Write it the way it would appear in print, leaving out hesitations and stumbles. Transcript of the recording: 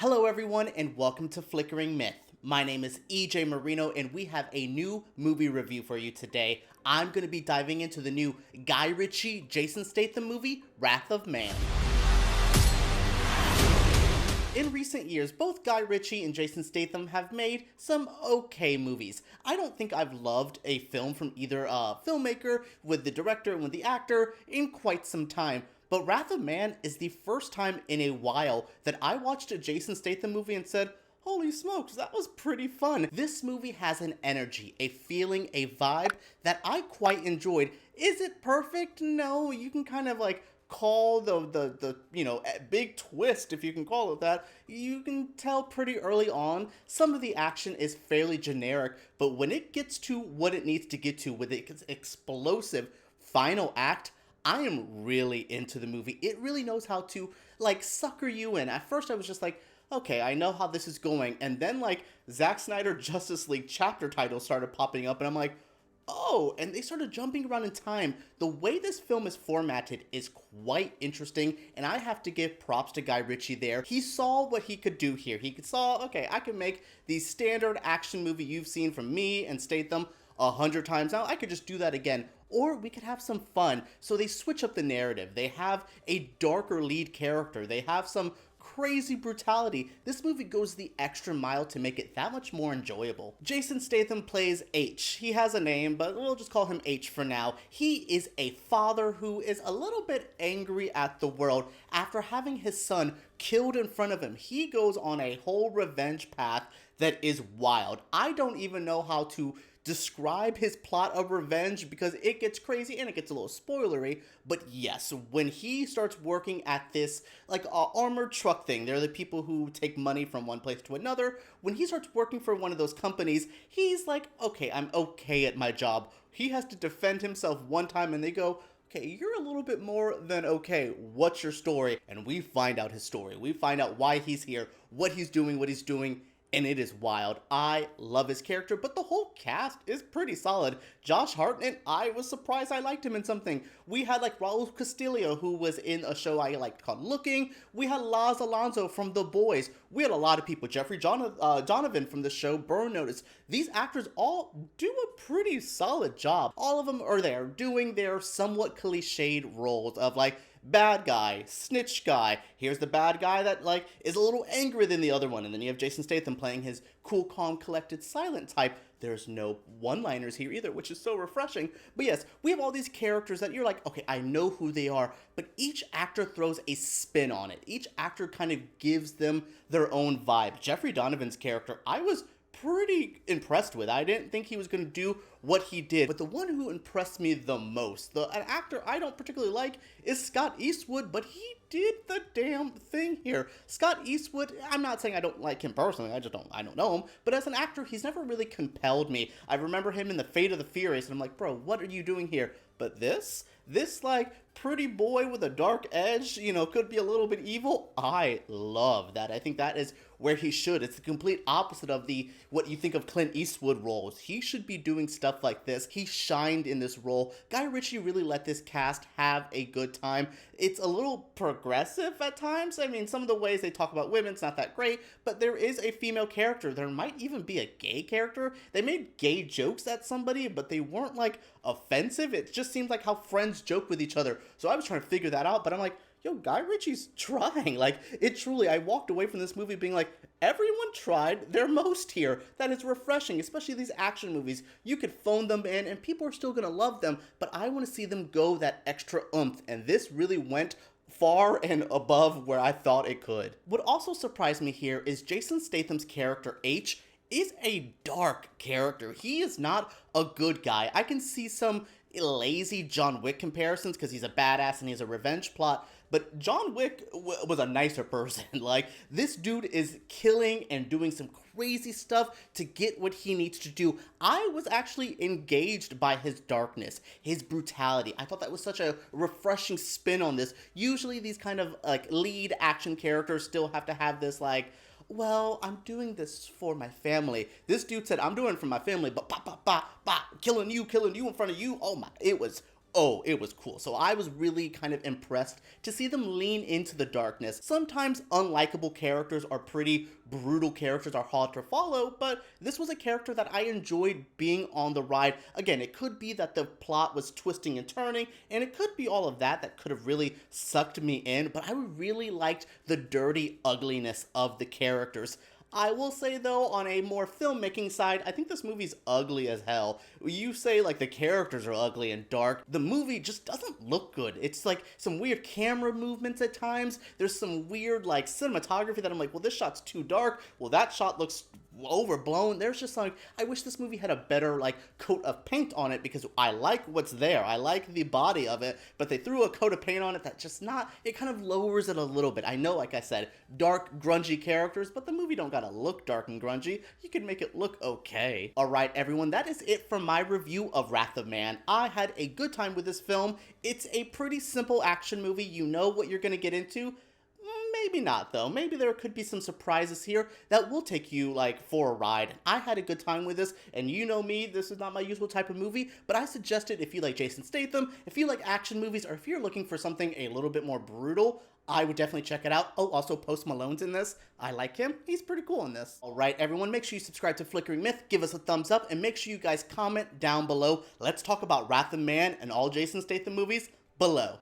Hello everyone and welcome to Flickering Myth. My name is EJ Marino and we have a new movie review for you today. I'm going to be diving into the new Guy Ritchie, Jason Statham movie, Wrath of Man. In recent years, both Guy Ritchie and Jason Statham have made some okay movies. I don't think I've loved a film from either filmmaker, with the director, and with the actor in quite some time. But Wrath of Man is the first time in a while that I watched a Jason Statham movie and said, holy smokes, that was pretty fun. This movie has an energy, a feeling, a vibe that I quite enjoyed. Is it perfect? No, you can kind of call the big twist, if you can call it that. You can tell pretty early on some of the action is fairly generic, but when it gets to what it needs to get to with its explosive final act, I am really into the movie. It really knows how to sucker you in. At first I was just like, okay, I know how this is going, and then Zack Snyder Justice League chapter titles started popping up and I'm like, oh, and they started jumping around in time. The way this film is formatted is quite interesting, and I have to give props to Guy Ritchie there. He saw what he could do here. He saw, okay, I can make the standard action movie you've seen from me and Statham 100 times now. I could just do that again. Or we could have some fun. So they switch up the narrative. They have a darker lead character. They have some crazy brutality. This movie goes the extra mile to make it that much more enjoyable. Jason Statham plays H. He has a name, but we'll just call him H for now. He is a father who is a little bit angry at the world after having his son killed in front of him. He goes on a whole revenge path that is wild. I don't even know how to describe his plot of revenge because it gets crazy and it gets a little spoilery. But yes, when he starts working at this armored truck thing, they're the people who take money from one place to another. When he starts working for one of those companies, he's like, okay, I'm okay at my job. He has to defend himself one time and they go, okay, you're a little bit more than okay. What's your story? And we find out his story. We find out why he's here, what he's doing, and it is wild. I love his character, but the whole cast is pretty solid. Josh Hartnett, I was surprised I liked him in something. We had Raúl Castillo, who was in a show I liked called Looking. We had Alonzo from The Boys. We had a lot of people. Donovan from the show Burn Notice. These actors all do a pretty solid job. All of them are there doing their somewhat cliched roles of bad guy, snitch guy. Here's the bad guy that is a little angrier than the other one. And then you have Jason Statham playing his cool, calm, collected, silent type. There's no one-liners here either, which is so refreshing. But yes, we have all these characters that you're like, okay, I know who they are, but each actor throws a spin on it. Each actor kind of gives them their own vibe. Jeffrey Donovan's character, I was pretty impressed with. I didn't think he was going to do what he did, but the one who impressed me the most, an actor I don't particularly like, is Scott Eastwood, but he did the damn thing here. Scott Eastwood, I'm not saying I don't like him personally, I don't know him, but as an actor, he's never really compelled me. I remember him in The Fate of the Furious, and I'm like, bro, what are you doing here? But this pretty boy with a dark edge, could be a little bit evil. I love that. I think that is where he should. It's the complete opposite of what you think of Clint Eastwood roles. He should be doing stuff like this. He shined in this role. Guy Ritchie really let this cast have a good time. It's a little progressive at times. I mean, some of the ways they talk about women, it's not that great, but there is a female character. There might even be a gay character. They made gay jokes at somebody, but they weren't offensive. It just seemed like how friends joke with each other. So I was trying to figure that out, but I'm like, yo, Guy Ritchie's trying. I walked away from this movie being like, everyone tried their most here. That is refreshing, especially these action movies. You could phone them in and people are still gonna love them, but I want to see them go that extra oomph, and this really went far and above where I thought it could. What also surprised me here is Jason Statham's character, H, is a dark character. He is not a good guy. I can see some lazy John Wick comparisons because he's a badass and he has a revenge plot, but John Wick was a nicer person. This dude is killing and doing some crazy stuff to get what he needs to do. I was actually engaged by his darkness, his brutality. I thought that was such a refreshing spin on this. Usually these kind of lead action characters still have to have this well, I'm doing this for my family. This dude said, I'm doing it for my family, but killing you in front of you. Oh my, it was oh, it was cool. So I was really kind of impressed to see them lean into the darkness. Sometimes unlikable characters are pretty brutal characters, are hard to follow, but this was a character that I enjoyed being on the ride. Again, it could be that the plot was twisting and turning, and it could be all of that could have really sucked me in, but I really liked the dirty ugliness of the characters. I will say though, on a more filmmaking side, I think this movie's ugly as hell. You say like the characters are ugly and dark, the movie just doesn't look good. It's like some weird camera movements at times. There's some weird like cinematography that I'm like, well, this shot's too dark. Well, that shot looks overblown. There's just like, I wish this movie had a better like coat of paint on it, because I like what's there. I like the body of it, but they threw a coat of paint on it that just not, it kind of lowers it a little bit. I know, like I said, dark, grungy characters, but the movie don't gotta look dark and grungy. You can make it look okay. Alright everyone, that is it for my review of Wrath of Man. I had a good time with this film. It's a pretty simple action movie. You know what you're gonna get into. Maybe not though. Maybe there could be some surprises here that will take you like for a ride. I had a good time with this, and you know me, this is not my usual type of movie, but I suggest it if you like Jason Statham, if you like action movies, or if you're looking for something a little bit more brutal. I would definitely check it out. Oh, also Post Malone's in this. I like him. He's pretty cool in this. Alright everyone, make sure you subscribe to Flickering Myth, give us a thumbs up, and make sure you guys comment down below. Let's talk about Wrath of Man and all Jason Statham movies below.